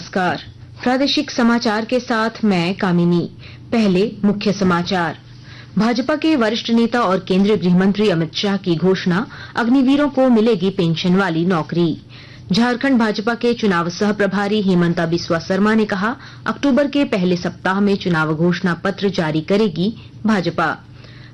नमस्कार, प्रादेशिक समाचार के साथ मैं कामिनी। पहले मुख्य समाचार। भाजपा के वरिष्ठ नेता और केंद्रीय गृह मंत्री अमित शाह की घोषणा, अग्निवीरों को मिलेगी पेंशन वाली नौकरी। झारखंड भाजपा के चुनाव सह प्रभारी हेमंता बिस्वा शर्मा ने कहा, अक्टूबर के पहले सप्ताह में चुनाव घोषणा पत्र जारी करेगी भाजपा।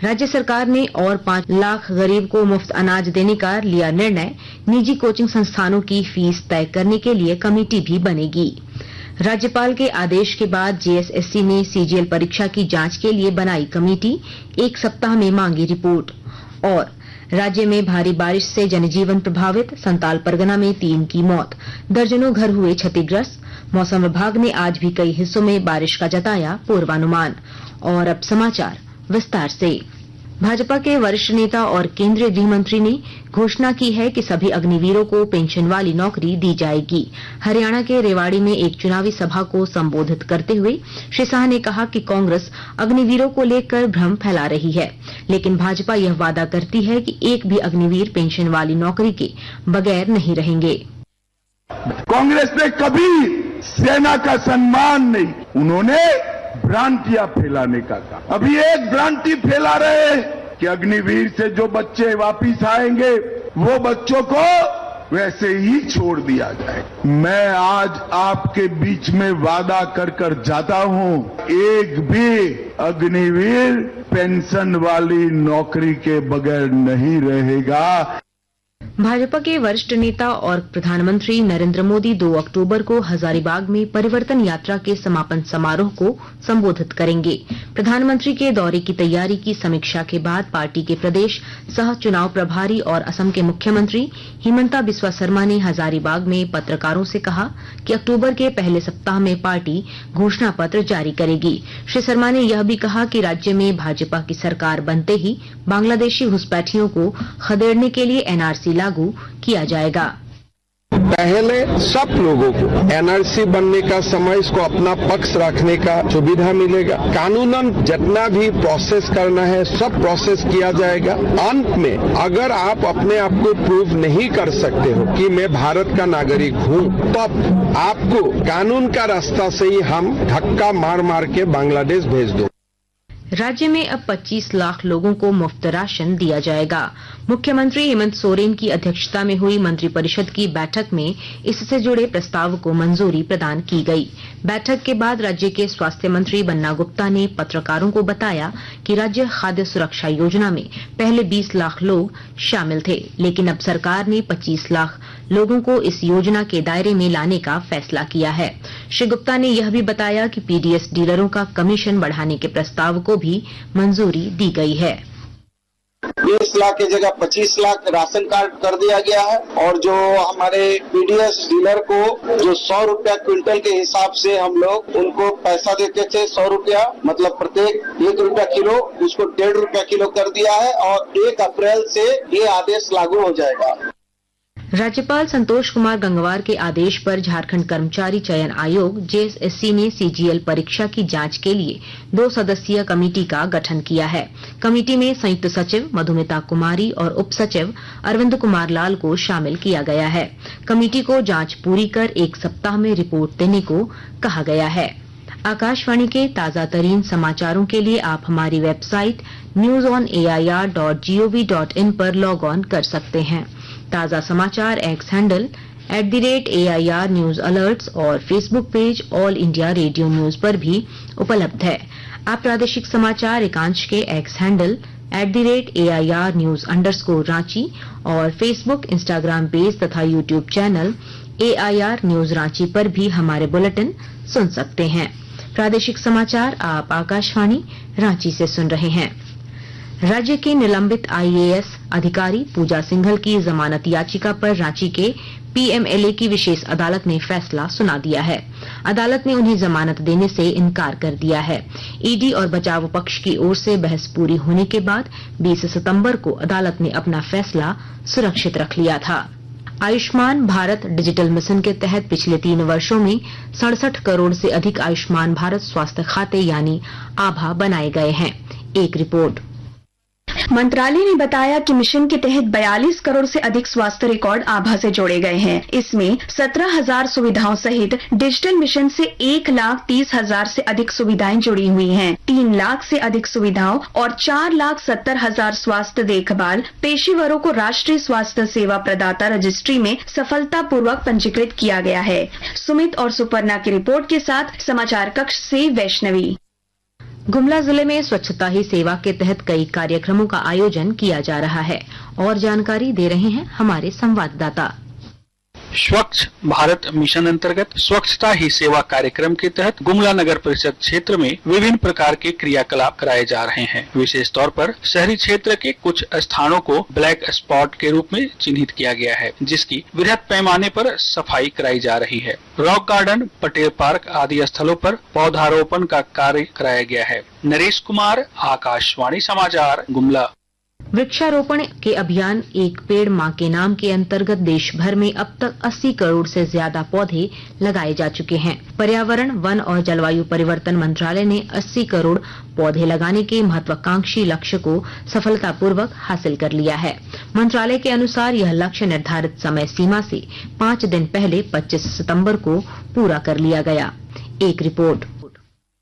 राज्य सरकार ने और 5 लाख गरीब को मुफ्त अनाज देने का लिया निर्णय। निजी कोचिंग संस्थानों की फीस तय करने के लिए कमेटी भी बनेगी। राज्यपाल के आदेश के बाद जेएसएससी ने सीजीएल परीक्षा की जांच के लिए बनाई कमेटी, 1 सप्ताह में मांगी रिपोर्ट। और राज्य में भारी बारिश से जनजीवन प्रभावित, संताल परगना में 3 की मौत, दर्जनों घर हुए क्षतिग्रस्त। मौसम विभाग ने आज भी कई हिस्सों में बारिश का जताया पूर्वानुमान। और अब समाचार विस्तार से। भाजपा के वरिष्ठ नेता और केंद्रीय गृह मंत्री ने घोषणा की है कि सभी अग्निवीरों को पेंशन वाली नौकरी दी जाएगी। हरियाणा के रेवाड़ी में एक चुनावी सभा को संबोधित करते हुए श्री शाह ने कहा कि कांग्रेस अग्निवीरों को लेकर भ्रम फैला रही है, लेकिन भाजपा यह वादा करती है कि एक भी अग्निवीर पेंशन वाली नौकरी के बगैर नहीं रहेंगे। कांग्रेस ने कभी सेना का सम्मान नहीं, उन्होंने भ्रांतियां फैलाने का काम। अभी एक भ्रांति फैला रहे हैं कि अग्निवीर से जो बच्चे वापिस आएंगे वो बच्चों को वैसे ही छोड़ दिया जाए। मैं आज आपके बीच में वादा कर जाता हूं, एक भी अग्निवीर पेंशन वाली नौकरी के बगैर नहीं रहेगा। भाजपा के वरिष्ठ नेता और प्रधानमंत्री नरेंद्र मोदी 2 अक्टूबर को हजारीबाग में परिवर्तन यात्रा के समापन समारोह को संबोधित करेंगे। प्रधानमंत्री के दौरे की तैयारी की समीक्षा के बाद पार्टी के प्रदेश सह चुनाव प्रभारी और असम के मुख्यमंत्री हेमंता बिस्वा शर्मा ने हजारीबाग में पत्रकारों से कहा कि अक्टूबर के पहले सप्ताह में पार्टी घोषणा पत्र जारी करेगी। श्री शर्मा ने यह भी कहा कि राज्य में भाजपा की सरकार बनते ही बांग्लादेशी घुसपैठियों को खदेड़ने के लिए एनआरसी लागू किया जाएगा। पहले सब लोगों को एनआरसी बनने का समय, इसको अपना पक्ष रखने का सुविधा मिलेगा। कानूनन जितना भी प्रोसेस करना है सब प्रोसेस किया जाएगा। अंत में अगर आप अपने आप को प्रूव नहीं कर सकते हो कि मैं भारत का नागरिक हूं, तब आपको कानून का रास्ता से ही हम धक्का मार मार के बांग्लादेश भेज दो। राज्य में अब 25 लाख लोगों को मुफ्त राशन दिया जाएगा। मुख्यमंत्री हेमंत सोरेन की अध्यक्षता में हुई मंत्रिपरिषद की बैठक में इससे जुड़े प्रस्ताव को मंजूरी प्रदान की गई। बैठक के बाद राज्य के स्वास्थ्य मंत्री बन्ना गुप्ता ने पत्रकारों को बताया कि राज्य खाद्य सुरक्षा योजना में पहले 20 लाख लोग शामिल थे, लेकिन अब सरकार ने 25 लाख लोगों को इस योजना के दायरे में लाने का फैसला किया है। श्री गुप्ता ने यह भी बताया कि पीडीएस डीलरों का कमीशन बढ़ाने के प्रस्ताव को भी मंजूरी दी गई है। 20 लाख की जगह 25 लाख राशन कार्ड कर दिया गया है। और जो हमारे पीडीएस डीलर को जो 100 रुपया क्विंटल के हिसाब से हम लोग उनको पैसा देते थे, 100 रुपया मतलब प्रत्येक 1 रुपया किलो, उसको 1.5 रुपया किलो कर दिया है और 1 अप्रैल से ये आदेश लागू हो जाएगा। राज्यपाल संतोष कुमार गंगवार के आदेश पर झारखंड कर्मचारी चयन आयोग जेएसएससी ने सीजीएल परीक्षा की जांच के लिए 2 सदस्यीय कमेटी का गठन किया है। कमेटी में संयुक्त सचिव मधुमिता कुमारी और उप सचिव अरविंद कुमार लाल को शामिल किया गया है। कमेटी को जांच पूरी कर 1 सप्ताह में रिपोर्ट देने को कहा गया है। आकाशवाणी के ताजा तरीन समाचारों के लिए आप हमारी वेबसाइट newsonair.gov.in पर लॉग ऑन कर सकते हैं। ताजा समाचार X handle @AIR news alerts और Facebook page All India Radio news पर भी उपलब्ध है। आप प्रादेशिक समाचार एकांश के X handle @AIR news _Ranchi और फेसबुक, इंस्टाग्राम पेज तथा YouTube channel AIR news Ranchi पर भी हमारे बुलेटिन सुन सकते हैं। प्रादेशिक समाचार आप आकाशवाणी रांची से सुन रहे हैं। राज्य के निलंबित आईएएस अधिकारी पूजा सिंघल की जमानत याचिका पर रांची के पीएमएलए की विशेष अदालत ने फैसला सुना दिया है। अदालत ने उन्हें जमानत देने से इनकार कर दिया है। ईडी और बचाव पक्ष की ओर से बहस पूरी होने के बाद 20 सितंबर को अदालत ने अपना फैसला सुरक्षित रख लिया था। आयुष्मान भारत डिजिटल मिशन के तहत पिछले 3 वर्षों में 67 करोड़ से अधिक आयुष्मान भारत स्वास्थ्य खाते यानी आभा बनाए गए हैं। एक रिपोर्ट। मंत्रालय ने बताया कि मिशन के तहत 42 करोड़ से अधिक स्वास्थ्य रिकॉर्ड आभा से जोड़े गए हैं। इसमें 17,000 सुविधाओं सहित डिजिटल मिशन से 1,30,000 से अधिक सुविधाएं जुड़ी हुई हैं। 3 लाख से अधिक सुविधाओं और 4,70,000 स्वास्थ्य देखभाल पेशेवरों को राष्ट्रीय स्वास्थ्य सेवा प्रदाता रजिस्ट्री में सफलतापूर्वक पंजीकृत किया गया है। सुमित और सुपर्णा की रिपोर्ट के साथ समाचार कक्ष से वैष्णवी। गुमला जिले में स्वच्छता ही सेवा के तहत कई कार्यक्रमों का आयोजन किया जा रहा है और जानकारी दे रहे हैं हमारे संवाददाता। स्वच्छ भारत मिशन अंतर्गत स्वच्छता ही सेवा कार्यक्रम के तहत गुमला नगर परिषद क्षेत्र में विभिन्न प्रकार के क्रियाकलाप कराए जा रहे हैं। विशेष तौर पर शहरी क्षेत्र के कुछ स्थानों को ब्लैक स्पॉट के रूप में चिन्हित किया गया है, जिसकी वृहद पैमाने पर सफाई कराई जा रही है। रॉक गार्डन, पटेल पार्क आदि स्थलों पर पौधारोपण का कार्य कराया गया है। नरेश कुमार, आकाशवाणी समाचार, गुमला। वृक्षारोपण के अभियान एक पेड़ मां के नाम के अंतर्गत देश भर में अब तक 80 करोड़ से ज्यादा पौधे लगाए जा चुके हैं। पर्यावरण, वन और जलवायु परिवर्तन मंत्रालय ने 80 करोड़ पौधे लगाने के महत्वाकांक्षी लक्ष्य को सफलतापूर्वक हासिल कर लिया है। मंत्रालय के अनुसार यह लक्ष्य निर्धारित समय सीमा से 5 दिन पहले 25 सितंबर को पूरा कर लिया गया। एक रिपोर्ट।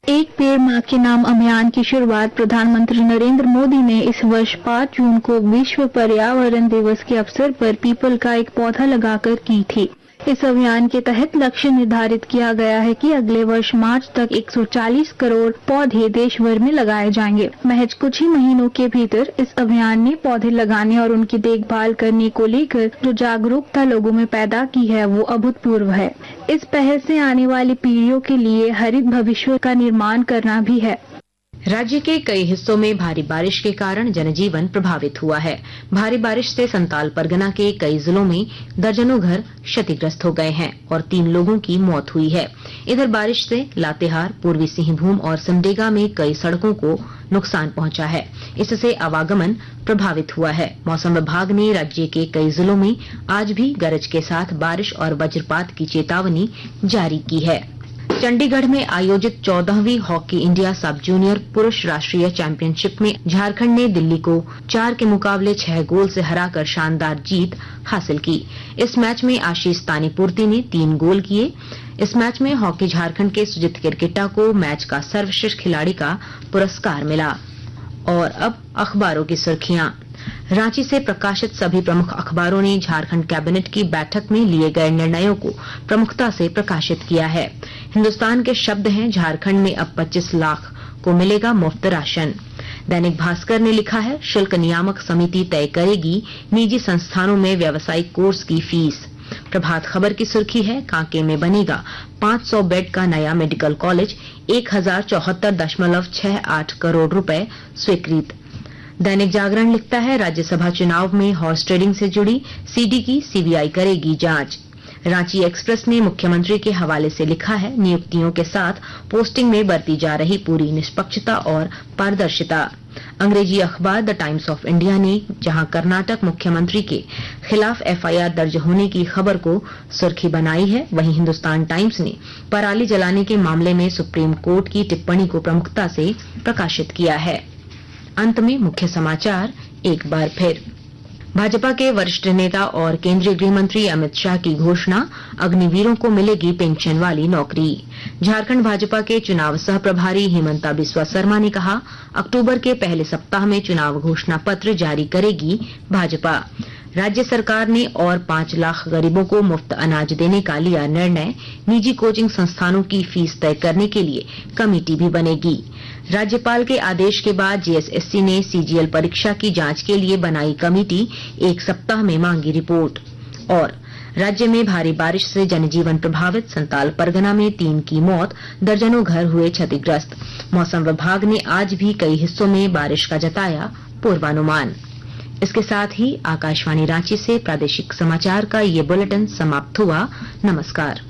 एक पेड़ मां के नाम अभियान की शुरुआत प्रधानमंत्री नरेंद्र मोदी ने इस वर्ष 5 जून को विश्व पर्यावरण दिवस के अवसर पर पीपल का एक पौधा लगाकर की थी। इस अभियान के तहत लक्ष्य निर्धारित किया गया है कि अगले वर्ष मार्च तक 140 करोड़ पौधे देश भर में लगाए जाएंगे। महज कुछ ही महीनों के भीतर इस अभियान ने पौधे लगाने और उनकी देखभाल करने को लेकर जो जागरूकता लोगों में पैदा की है वो अभूतपूर्व है। इस पहल से आने वाली पीढ़ियों के लिए हरित भविष्य का निर्माण करना भी है। राज्य के कई हिस्सों में भारी बारिश के कारण जनजीवन प्रभावित हुआ है। भारी बारिश से संताल परगना के कई जिलों में दर्जनों घर क्षतिग्रस्त हो गए हैं और 3 लोगों की मौत हुई है। इधर बारिश से लातेहार, पूर्वी सिंहभूम और सिमडेगा में कई सड़कों को नुकसान पहुंचा है। इससे आवागमन प्रभावित हुआ है। मौसम विभाग ने राज्य के कई जिलों में आज भी गरज के साथ बारिश और वज्रपात की चेतावनी जारी की है। चंडीगढ़ में आयोजित 14वीं हॉकी इंडिया सब जूनियर पुरुष राष्ट्रीय चैंपियनशिप में झारखंड ने दिल्ली को 4 के मुकाबले 6 गोल से हराकर शानदार जीत हासिल की। इस मैच में आशीष तानीपूर्ति ने 3 गोल किए। इस मैच में हॉकी झारखंड के सुजित किरकिट्टा को मैच का सर्वश्रेष्ठ खिलाड़ी का पुरस्कार मिला। और अब अखबारों की सुर्खियां। रांची से प्रकाशित सभी प्रमुख अखबारों ने झारखंड कैबिनेट की बैठक में लिए गए निर्णयों को प्रमुखता से प्रकाशित किया है। हिन्दुस्तान के शब्द हैं, झारखंड में अब 25 लाख को मिलेगा मुफ्त राशन। दैनिक भास्कर ने लिखा है, शुल्क नियामक समिति तय करेगी निजी संस्थानों में व्यावसायिक कोर्स की फीस। प्रभात खबर की सुर्खी है, कांके में बनेगा 500 बेड का नया मेडिकल कॉलेज, 1074.68 करोड़ रुपए स्वीकृत। दैनिक जागरण लिखता है, राज्यसभा चुनाव में हॉर्स ट्रेडिंग से जुड़ी सीडी की सीबीआई करेगी जांच। रांची एक्सप्रेस ने मुख्यमंत्री के हवाले से लिखा है, नियुक्तियों के साथ पोस्टिंग में बरती जा रही पूरी निष्पक्षता और पारदर्शिता। अंग्रेजी अखबार द टाइम्स ऑफ इंडिया ने जहां कर्नाटक मुख्यमंत्री के खिलाफ एफआईआर दर्ज होने की खबर को सुर्खी बनाई है, वहीं हिन्दुस्तान टाइम्स ने पराली जलाने के मामले में सुप्रीम कोर्ट की टिप्पणी को प्रमुखता से प्रकाशित किया है। अंत में मुख्य समाचार एक बार फिर। भाजपा के वरिष्ठ नेता और केंद्रीय गृह मंत्री अमित शाह की घोषणा, अग्निवीरों को मिलेगी पेंशन वाली नौकरी। झारखंड भाजपा के चुनाव सह प्रभारी हिमंता बिस्वा शर्मा ने कहा, अक्टूबर के पहले सप्ताह में चुनाव घोषणा पत्र जारी करेगी भाजपा। राज्य सरकार ने और 5 लाख गरीबों को मुफ्त अनाज देने का लिया निर्णय। निजी कोचिंग संस्थानों की फीस तय करने के लिए कमेटी भी बनेगी। राज्यपाल के आदेश के बाद जेएसएससी ने सीजीएल परीक्षा की जांच के लिए बनाई कमेटी, 1 सप्ताह में मांगी रिपोर्ट। और राज्य में भारी बारिश से जनजीवन प्रभावित, संताल परगना में 3 की मौत, दर्जनों घर हुए क्षतिग्रस्त। मौसम विभाग ने आज भी कई हिस्सों में बारिश का जताया पूर्वानुमान। इसके साथ ही आकाशवाणी रांची से प्रादेशिक समाचार का ये बुलेटिन समाप्त हुआ। नमस्कार।